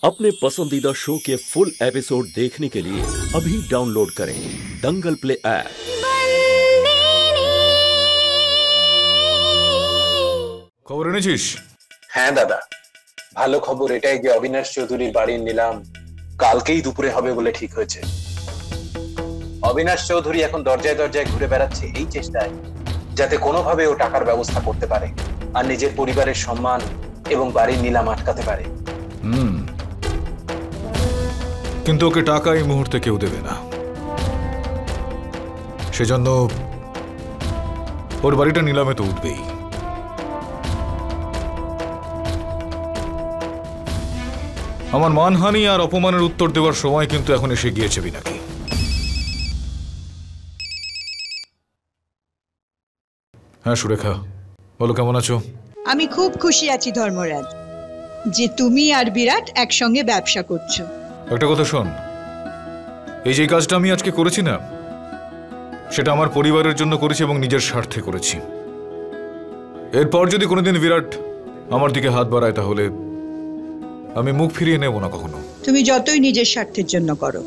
अपने पसंदीदा शो के फुल एपिसोड देखने के लिए अभी डाउनलोड करें दंगल प्ले ऐप। খবর এনেছিস? হ্যাঁ দাদা, ভালো খবর এটাই যে অবিনাশ চৌধুরীর বাড়ির নিলাম কালকেই দুপুরে হবে বলে ঠিক হয়েছে। অবিনাশ চৌধুরী এখন দরজায় দরজায় ঘুরে বেড়াচ্ছে এই চেষ্টায় যাতে কোনোভাবে ও টাকার ব্যবস্থা করতে পারে আর নিজের পরিবারের সম্মান এবং বাড়ির নিলাম আটকাতে পারে। কিন্তু ওকে টাকা এই মুহূর্তে কেউ দেবে না, সেজন্য ওর বাড়িটা নিলামে তো উঠবেই। আমার মানহানি আর অপমানের উত্তর দেওয়ার সময় কিন্তু এখন এসে গিয়েছে বিনাকি। হ্যাঁ সুরেখা, বলো কেমন আছো? আমি খুব খুশি আছি ধর্মরাজ যে তুমি আর বিরাট একসঙ্গে ব্যবসা করছো। একটা কথা শোন, এই যে কাজটা আমি আজকে করেছি না, সেটা আমার পরিবারের জন্য করেছি এবং নিজের স্বার্থে করেছি। এরপর যদি কোনোদিন বিরাট আমার দিকে হাত বাড়ায় তাহলে আমি মুখ ফিরিয়ে নেব না কখনো। তুমি যতই নিজের স্বার্থের জন্য করো,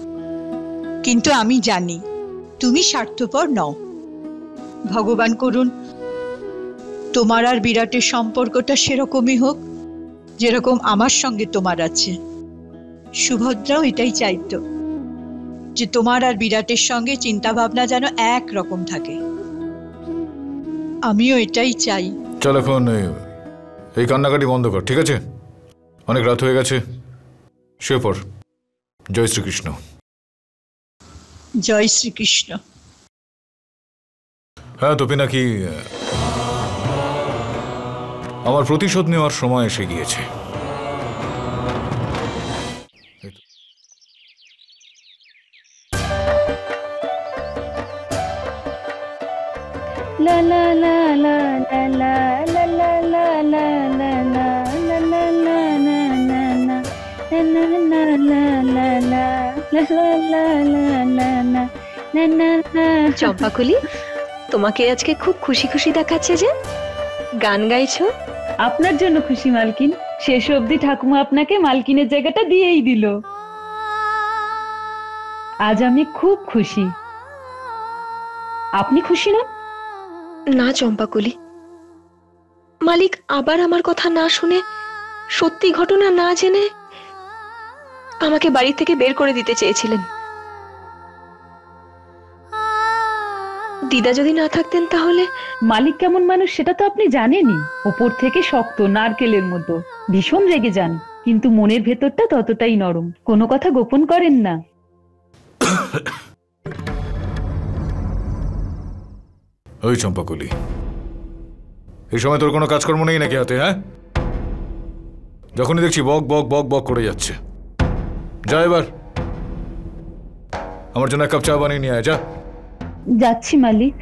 কিন্তু আমি জানি তুমি স্বার্থপর নও। ভগবান করুন তোমার আর বিরাটের সম্পর্কটা সেরকমই হোক যেরকম আমার সঙ্গে তোমার আছে। সুভদ্রাও এটাই চাইতো যে তোমার আর বিরাটের সঙ্গে চিন্তা ভাবনা যেন এক রকম থাকে। আমিও এটাই চাই। চল এখন এই কান্নাকাটি বন্ধ কর, ঠিক আছে? অনেক রাত হয়ে গেছে, শুয়ে পড়। জয় শ্রীকৃষ্ণ। জয় শ্রীকৃষ্ণ। হ্যাঁ তো পিনাকি, আমার প্রতিশোধ নেওয়ার সময় এসে গিয়েছে। La la la la la la la la la la la la la la la la la la Champakali, তোমাকে আজকে খুব খুশি খুশি দেখাচ্ছে যে। গান গাইছো? আপনার জন্য খুশি মালকিন। শেষ অবধি ঠাকুমা আপনাকে মালকিনের জায়গাটা দিয়েই দিল। আজ আমি খুব খুশি। আপনি খুশি না? না চম্পাকলি, মালিক আবার আমার কথা না শুনে, সত্যি ঘটনা না জেনে আমাকে বাড়ি থেকে বের করে দিতে চেয়েছিলেন। দিদা যদি না থাকতেন তাহলে। মালিক কেমন মানুষ সেটা তো আপনি জানেনই। ওপর থেকে শক্ত নারকেলের মতো, ভীষণ রেগে যান, কিন্তু মনের ভেতরটা ততটাই নরম, কোনো কথা গোপন করেন না। ওই চম্পাকলি, এই সময় তোর কোনো কাজকর্ম নেই নাকি হাতে? হ্যাঁ, যখনই দেখছি বক বক বক বক করে যাচ্ছে। যা এবার আমার জন্য এক কাপ চা বানিয়ে নিয়ে আয়। যা। যাচ্ছি মালিক।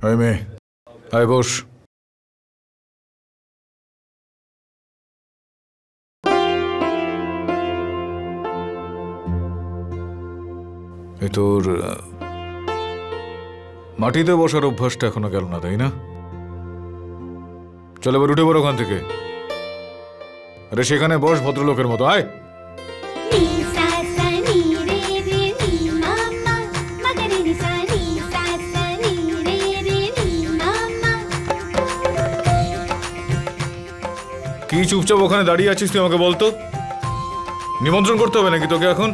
আয় মেয়ে, আয় বস। এই তোর মাটিতে বসার অভ্যাসটা এখনো গেল না, তাই না? চল এবার উঠে পড়ো ওখান থেকে। আরে সেখানে বস ভদ্রলোকের মতো। আয়। কি চুপচাপ ওখানে দাঁড়িয়ে আছিস তুই? আমাকে বলতো, নিমন্ত্রণ করতে হবে নাকি তোকে এখন?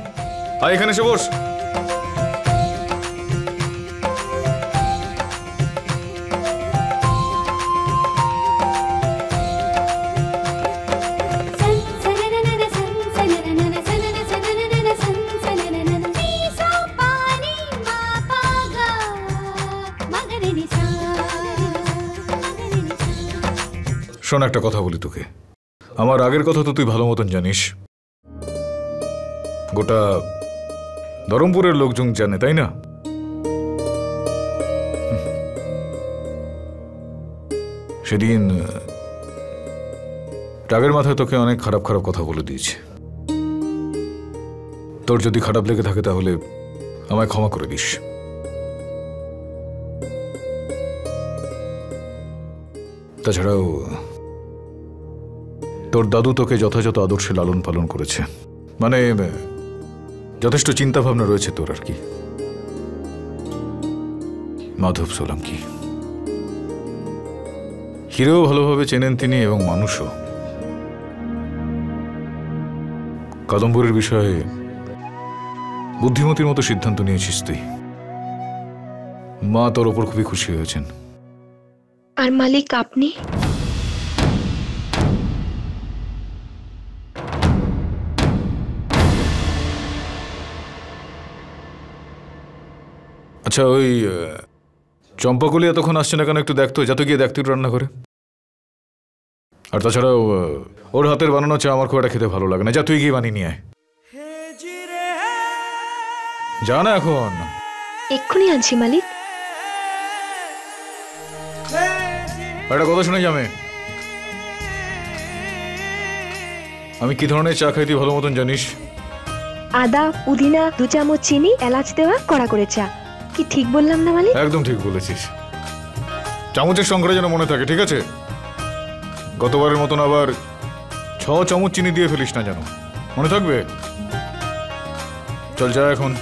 আয় এখানে এসে বস। শোন, একটা কথা বলি তোকে। আমার আগের কথা তো তুই ভালো মতন জানিস, গোটা ধরমপুরের লোকজন জানে, তাই না? সেদিন রাগের মাথায় তোকে অনেক খারাপ খারাপ কথা বলে দিয়েছে। তোর যদি খারাপ লেগে থাকে তাহলে আমায় ক্ষমা করে দিস। তাছাড়াও তোর দাদু তোকে যথাযথ আদর্শে লালন পালন করেছে, মানে যথেষ্ট চিন্তা ভাবনা রয়েছে তোর আর কি। মাধব সোলাঙ্কি হিরো ভালোভাবে চেনেন তিনি এবং মানুষও। কাদম্বরীর বিষয়ে বুদ্ধিমতির মতো সিদ্ধান্ত নিয়েছিস তুই। মা তোর ওপর খুবই খুশি হয়েছেন। আর মালিক আপনি? আচ্ছা, ওই চম্পাকলি এতক্ষণ আসছে না কেন? একটু দেখতো, যত গিয়ে দেখতো রান্না করে। আর তাছাড়াও ওর হাতের বানানো চা আমার খুব একটা খেতে ভালো লাগে না। যা তুই গিয়ে বানিয়ে নিয়ে আয়। যা না এখন। এক্ষুনি আনছি মালিক। একটা কথা শুনে যাবে, আমি কি ধরনের চা খাই তুই ভালো মতন জানিস। আদা, পুদিনা, 2 চামচ চিনি, এলাচ দেওয়া কড়া করে চা। কি ঠিক বললাম না মালিক? একদম ঠিক বলেছিস। চামচের সংখ্যাটা যেন মনে থাকে, ঠিক আছে? গতবারের মতন আবার 6 চামচ চিনি দিয়ে ফেলিস না, যেন মনে থাকবে। চল যা এখন।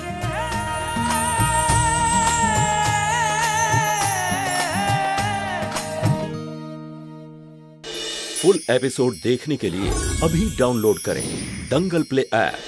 फुल एपिसोड देखने के लिए अभी डाउनलोड करें दंगल प्ले ऐप।